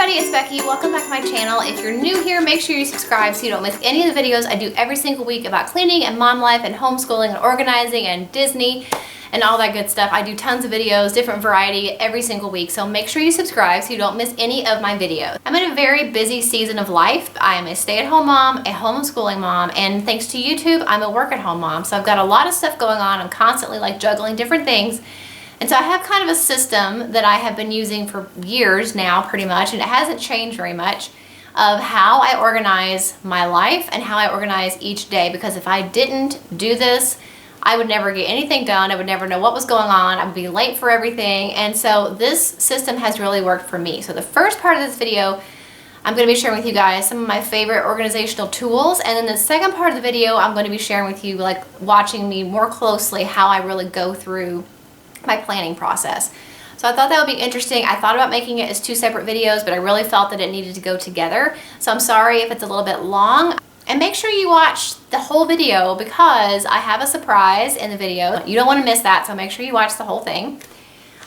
everybody, it's Becky. Welcome back to my channel. If you're new here, make sure you subscribe so you don't miss any of the videos I do every single week about cleaning and mom life and homeschooling and organizing and Disney and all that good stuff. I do tons of videos, different variety every single week, so make sure you subscribe so you don't miss any of my videos. I'm in a very busy season of life. I am a stay-at-home mom, a homeschooling mom, and thanks to YouTube, I'm a work-at-home mom. So I've got a lot of stuff going on. I'm constantly like juggling different things. And so I have kind of a system that I have been using for years now, pretty much, and it hasn't changed very much, of how I organize my life and how I organize each day. Because if I didn't do this, I would never get anything done. I would never know what was going on. I would be late for everything. And so this system has really worked for me. So the first part of this video, I'm going to be sharing with you guys some of my favorite organizational tools. And then the second part of the video, I'm going to be sharing with you, like, watching me more closely, how I really go through my planning process. So I thought that would be interesting. I thought about making it as two separate videos, but I really felt that it needed to go together. So I'm sorry if it's a little bit long. And make sure you watch the whole video because I have a surprise in the video. You don't want to miss that, so make sure you watch the whole thing.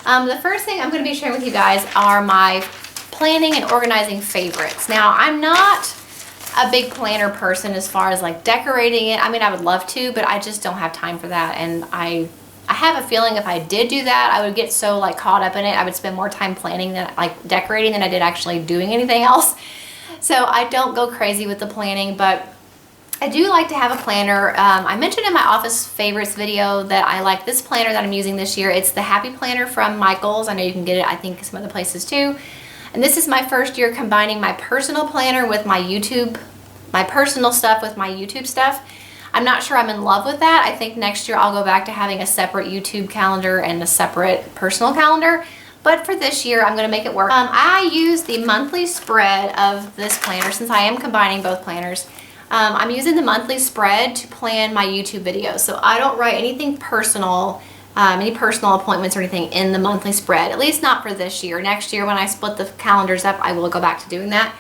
The first thing I'm going to be sharing with you guys are my planning and organizing favorites. Now, I'm not a big planner person as far as like decorating it. I mean, I would love to, but I just don't have time for that. And I have a feeling if I did do that, I would get so like caught up in it. I would spend more time planning than like decorating than I did actually doing anything else. So I don't go crazy with the planning, but I do like to have a planner. I mentioned in my office favorites video that I like this planner that I'm using this year. It's the Happy Planner from Michaels. I know you can get it, I think, some other places too. And this is my first year combining my personal planner with my YouTube, my personal stuff with my YouTube stuff. I'm not sure I'm in love with that. I think next year I'll go back to having a separate YouTube calendar and a separate personal calendar. But for this year, I'm going to make it work. I use the monthly spread of this planner since I am combining both planners. I'm using the monthly spread to plan my YouTube videos. So I don't write anything personal, any personal appointments or anything in the monthly spread, at least not for this year. Next year when I split the calendars up, I will go back to doing that.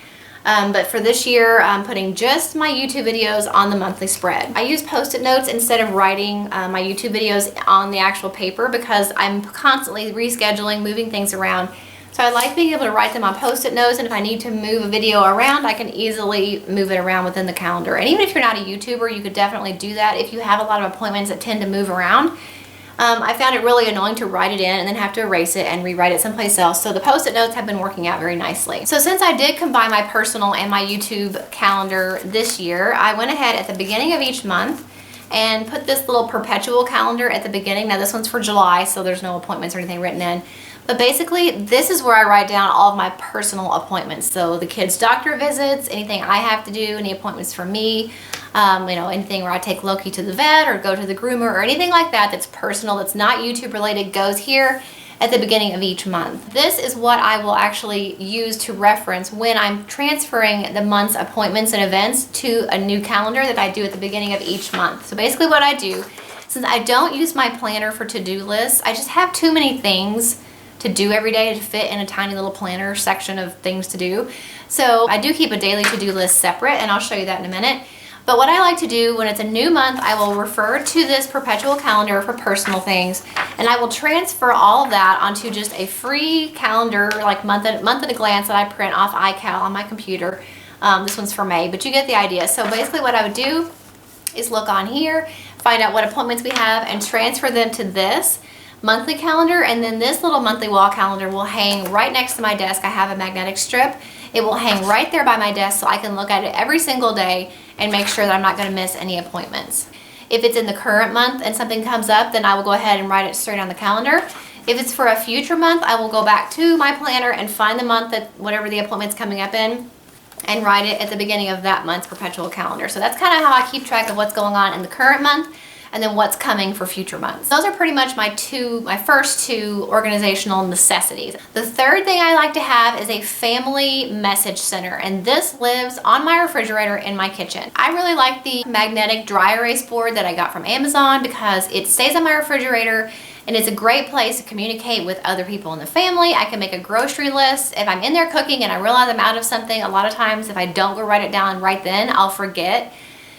But for this year, I'm putting just my YouTube videos on the monthly spread. I use Post-it notes instead of writing my YouTube videos on the actual paper because I'm constantly rescheduling, moving things around. So I like being able to write them on Post-it notes, and if I need to move a video around, I can easily move it around within the calendar. And even if you're not a YouTuber, you could definitely do that if you have a lot of appointments that tend to move around. I found it really annoying to write it in and then have to erase it and rewrite it someplace else. So the Post-it notes have been working out very nicely. So since I did combine my personal and my YouTube calendar this year, I went ahead at the beginning of each month and put this little perpetual calendar at the beginning. Now this one's for July, so there's no appointments or anything written in. But basically, this is where I write down all of my personal appointments. So the kids' doctor visits, anything I have to do, any appointments for me, you know, anything where I take Loki to the vet or go to the groomer or anything like that that's personal, that's not YouTube related, goes here at the beginning of each month. This is what I will actually use to reference when I'm transferring the month's appointments and events to a new calendar that I do at the beginning of each month. So basically what I do, since I don't use my planner for to-do lists, I just have too many things to do every day to fit in a tiny little planner section of things to do. So I do keep a daily to-do list separate, and I'll show you that in a minute. But what I like to do when it's a new month, I will refer to this perpetual calendar for personal things, and I will transfer all of that onto just a free calendar, like month at a glance, that I print off iCal on my computer. This one's for May, but you get the idea. So basically what I would do is look on here, find out what appointments we have, and transfer them to this monthly calendar, and then this little monthly wall calendar will hang right next to my desk. I have a magnetic strip. It will hang right there by my desk so I can look at it every single day and make sure that I'm not going to miss any appointments. If it's in the current month and something comes up, then I will go ahead and write it straight on the calendar. If it's for a future month, I will go back to my planner and find the month that whatever the appointment's coming up in and write it at the beginning of that month's perpetual calendar. So that's kind of how I keep track of what's going on in the current month and then what's coming for future months. Those are pretty much my first two organizational necessities. The third thing I like to have is a family message center, and this lives on my refrigerator in my kitchen. I really like the magnetic dry erase board that I got from Amazon because it stays on my refrigerator and it's a great place to communicate with other people in the family. I can make a grocery list. If I'm in there cooking and I realize I'm out of something, a lot of times if I don't go write it down right then, I'll forget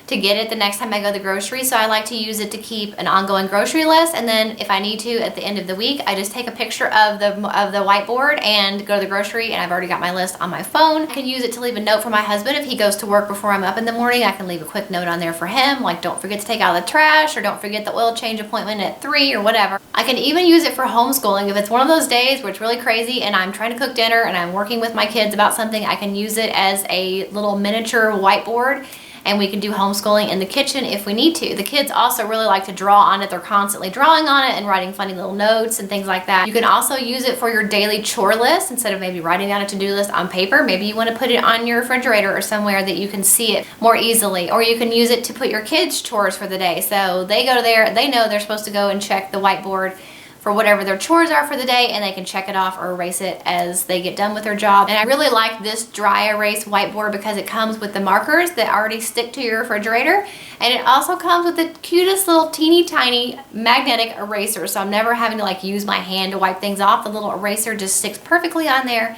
to get it the next time I go to the grocery. So I like to use it to keep an ongoing grocery list, and then if I need to at the end of the week, I just take a picture of the whiteboard and go to the grocery, and I've already got my list on my phone. I can use it to leave a note for my husband if he goes to work before I'm up in the morning. I can leave a quick note on there for him, like don't forget to take out the trash, or don't forget the oil change appointment at 3 or whatever. I can even use it for homeschooling. If it's one of those days where it's really crazy and I'm trying to cook dinner and I'm working with my kids about something, I can use it as a little miniature whiteboard, and we can do homeschooling in the kitchen if we need to. The kids also really like to draw on it. They're constantly drawing on it and writing funny little notes and things like that. You can also use it for your daily chore list. Instead of maybe writing down a to-do list on paper, maybe you want to put it on your refrigerator or somewhere that you can see it more easily. Or you can use it to put your kids' chores for the day. So they go there, they know they're supposed to go and check the whiteboard for whatever their chores are for the day, and they can check it off or erase it as they get done with their job. And I really like this dry erase whiteboard because it comes with the markers that already stick to your refrigerator, and it also comes with the cutest little teeny tiny magnetic eraser, so I'm never having to like use my hand to wipe things off. The little eraser just sticks perfectly on there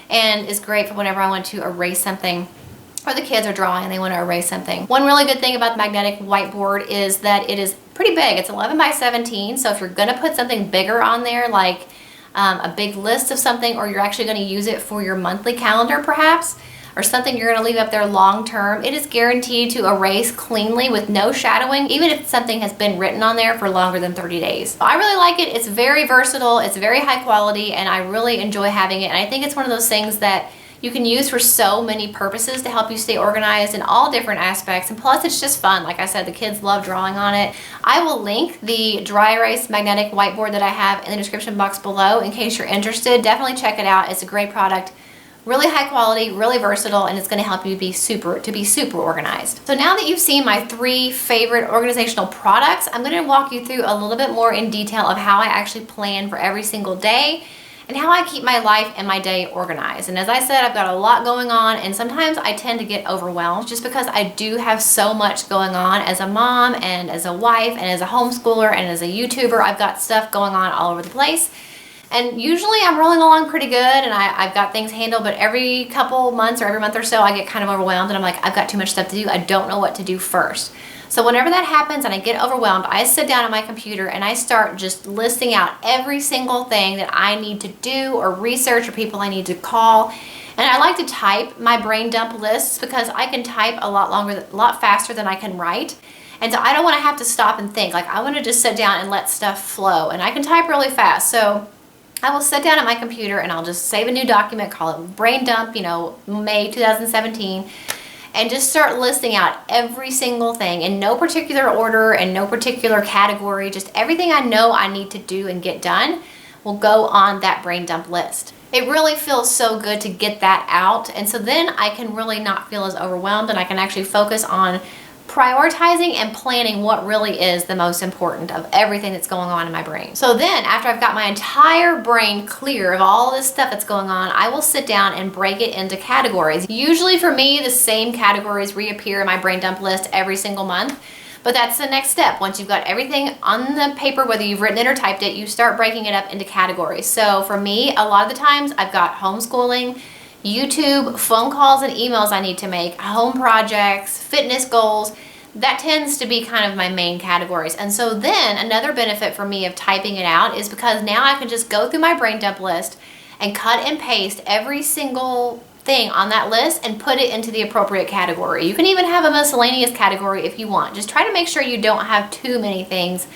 and is great for whenever I want to erase something, or the kids are drawing and they want to erase something. One really good thing about the magnetic whiteboard is that it is pretty big. It's 11 by 17, so if you're gonna put something bigger on there, like a big list of something, or you're actually gonna use it for your monthly calendar perhaps, or something you're gonna leave up there long term, it is guaranteed to erase cleanly with no shadowing, even if something has been written on there for longer than 30 days. I really like it. It's very versatile, it's very high quality, and I really enjoy having it. And I think it's one of those things that you can use for so many purposes to help you stay organized in all different aspects. And plus it's just fun. Like I said, the kids love drawing on it. I will link the dry erase magnetic whiteboard that I have in the description box below in case you're interested. Definitely check it out. It's a great product. Really high quality, really versatile, and it's going to help you be super organized. So now that you've seen my 3 favorite organizational products, I'm going to walk you through a little bit more in detail of how I actually plan for every single day and how I keep my life and my day organized. And as I said, I've got a lot going on, and sometimes I tend to get overwhelmed just because I do have so much going on as a mom and as a wife and as a homeschooler and as a YouTuber. I've got stuff going on all over the place. And usually I'm rolling along pretty good and I've got things handled, but every couple months or every month or so I get kind of overwhelmed and I'm like, I've got too much stuff to do. I don't know what to do first. So whenever that happens and I get overwhelmed, I sit down at my computer and I start just listing out every single thing that I need to do or research or people I need to call. And I like to type my brain dump lists because I can type a lot faster than I can write. And so I don't want to have to stop and think. Like, I want to just sit down and let stuff flow. And I can type really fast. So I will sit down at my computer and I'll just save a new document, call it brain dump, May 2017. And just start listing out every single thing in no particular order and no particular category. Just everything I know I need to do and get done will go on that brain dump list. It really feels so good to get that out. And so then I can really not feel as overwhelmed and I can actually focus on prioritizing and planning what really is the most important of everything that's going on in my brain. So then after I've got my entire brain clear of all this stuff that's going on, I will sit down and break it into categories. Usually for me, the same categories reappear in my brain dump list every single month, but that's the next step. Once you've got everything on the paper, whether you've written it or typed it, you start breaking it up into categories. So for me, a lot of the times I've got homeschooling, YouTube, phone calls and emails I need to make, home projects, fitness goals. That tends to be kind of my main categories. And so then another benefit for me of typing it out is because now I can just go through my brain dump list and cut and paste every single thing on that list and put it into the appropriate category. You can even have a miscellaneous category if you want. Just try to make sure you don't have too many things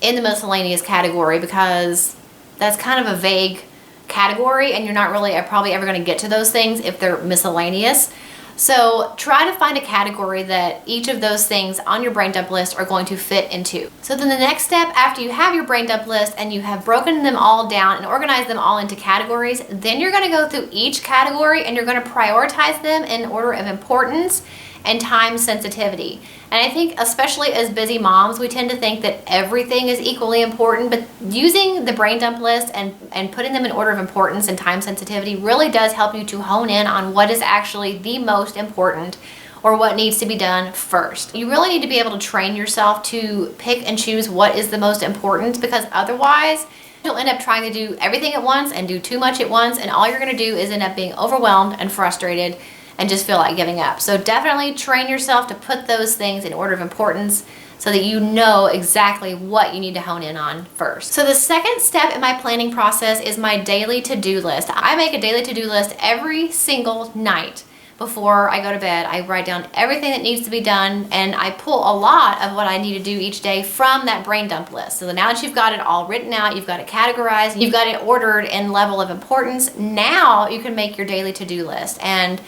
in the miscellaneous category because that's kind of a vague category and you're not really probably ever going to get to those things if they're miscellaneous. So try to find a category that each of those things on your brain dump list are going to fit into. So then the next step after you have your brain dump list and you have broken them all down and organized them all into categories, then you're going to go through each category and you're going to prioritize them in order of importance and time sensitivity. And I think especially as busy moms, we tend to think that everything is equally important, but using the brain dump list and putting them in order of importance and time sensitivity really does help you to hone in on what is actually the most important or what needs to be done first. You really need to be able to train yourself to pick and choose what is the most important because otherwise you'll end up trying to do everything at once and do too much at once, and all you're going to do is end up being overwhelmed and frustrated and just feel like giving up. So definitely train yourself to put those things in order of importance so that you know exactly what you need to hone in on first. So the second step in my planning process is my daily to-do list. I make a daily to-do list every single night before I go to bed. I write down everything that needs to be done, and I pull a lot of what I need to do each day from that brain dump list. So now that you've got it all written out, you've got it categorized, you've got it ordered in level of importance, now you can make your daily to-do list. And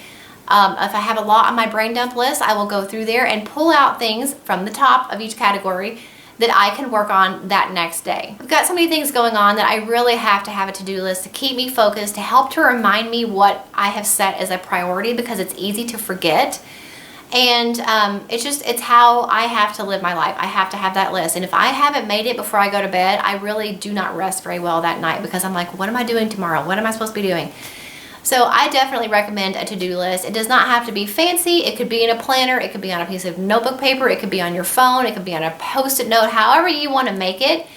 if I have a lot on my brain dump list, I will go through there and pull out things from the top of each category that I can work on that next day. I've got so many things going on that I really have to have a to-do list to keep me focused, to help to remind me what I have set as a priority, because it's easy to forget. And it's how I have to live my life. I have to have that list. And if I haven't made it before I go to bed, I really do not rest very well that night, because I'm like, what am I doing tomorrow? What am I supposed to be doing? So I definitely recommend a to-do list. It does not have to be fancy. It could be in a planner. It could be on a piece of notebook paper. It could be on your phone. It could be on a Post-it note, however you want to make it.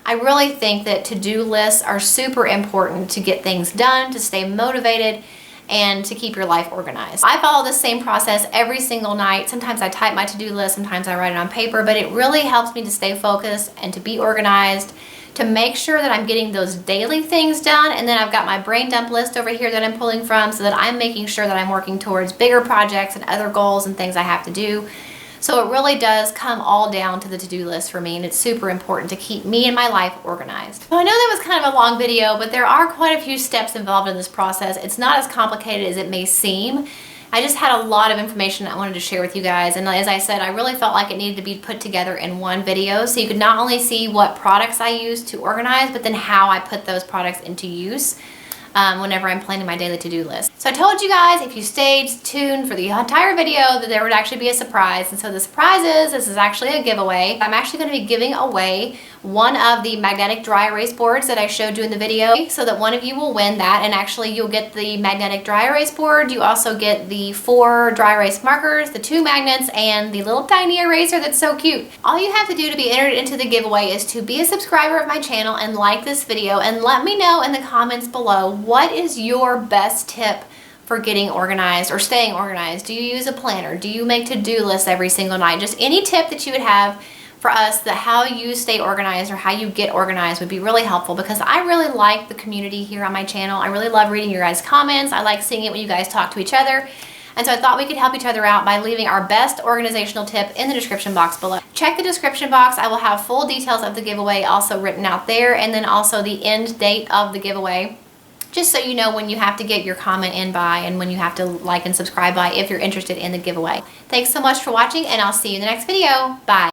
I really think that to-do lists are super important to get things done, to stay motivated, and to keep your life organized. I follow the same process every single night. Sometimes I type my to-do list, sometimes I write it on paper, but it really helps me to stay focused and to be organized, to make sure that I'm getting those daily things done. And then I've got my brain dump list over here that I'm pulling from, so that I'm making sure that I'm working towards bigger projects and other goals and things I have to do. So it really does come all down to the to-do list for me, and it's super important to keep me and my life organized. So I know that was kind of a long video, but there are quite a few steps involved in this process. It's not as complicated as it may seem. I just had a lot of information I wanted to share with you guys, and as I said, I really felt like it needed to be put together in one video, so you could not only see what products I use to organize, but then how I put those products into use whenever I'm planning my daily to-do list. So I told you guys, if you stayed tuned for the entire video, that there would actually be a surprise. And so the surprise is, this is actually a giveaway. I'm actually going to be giving away one of the magnetic dry erase boards that I showed you in the video, so that one of you will win that. And actually you'll get the magnetic dry erase board. You also get the 4 dry erase markers, the 2 magnets, and the little tiny eraser that's so cute. All you have to do to be entered into the giveaway is to be a subscriber of my channel and like this video, and let me know in the comments below, what is your best tip for getting organized or staying organized? Do you use a planner? Do you make to-do lists every single night? Just any tip that you would have for us, that how you stay organized or how you get organized would be really helpful, because I really like the community here on my channel. I really love reading your guys' comments. I like seeing it when you guys talk to each other. And so I thought we could help each other out by leaving our best organizational tip in the description box below. Check the description box. I will have full details of the giveaway also written out there, and then also the end date of the giveaway, just so you know when you have to get your comment in by, and when you have to like and subscribe by, if you're interested in the giveaway. Thanks so much for watching, and I'll see you in the next video. Bye.